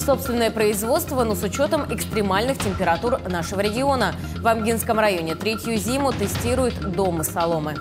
собственное производство, но с учетом экстремальных температур нашего региона. В Амгинском районе третью зиму тестируют дом из соломы.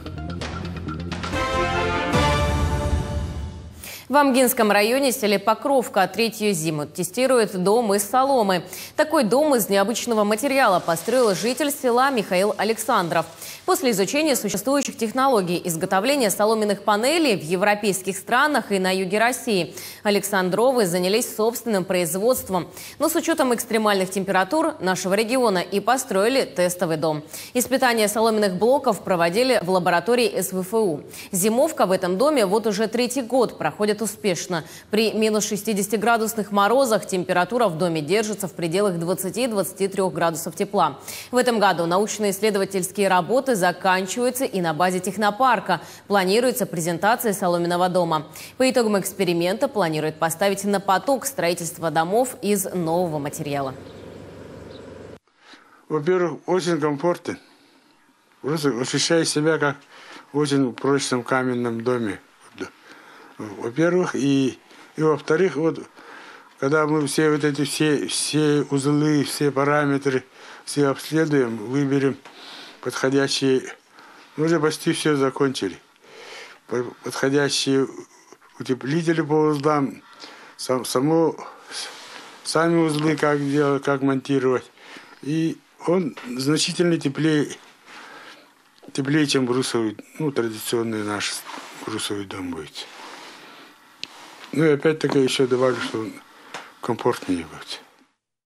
В Амгинском районе, селе Покровка, третью зиму тестирует дом из соломы. Такой дом из необычного материала построил житель села Михаил Александров. После изучения существующих технологий изготовления соломенных панелей в европейских странах и на юге России, Александровы занялись собственным производством, но с учетом экстремальных температур нашего региона и построили тестовый дом. Испытания соломенных блоков проводили в лаборатории СВФУ. Зимовка в этом доме вот уже третий год проходит успешно. При минус 60-градусных морозах температура в доме держится в пределах 20-23 градусов тепла. В этом году научно-исследовательские работы заканчиваются и на базе технопарка. Планируется презентация соломенного дома. По итогам эксперимента планируют поставить на поток строительство домов из нового материала. Во-первых, очень комфортно. Просто ощущаю себя как в очень прочном каменном доме. Во-первых, и во-вторых, вот когда мы все вот эти все узлы, все параметры, все обследуем, выберем подходящие, уже почти все закончили. Подходящие утеплители по узлам, сами узлы как делать, как монтировать. И он значительно теплее, чем брусовый, традиционный наш брусовый дом будет. Ну и опять-таки еще добавлю, что он комфортнее будет.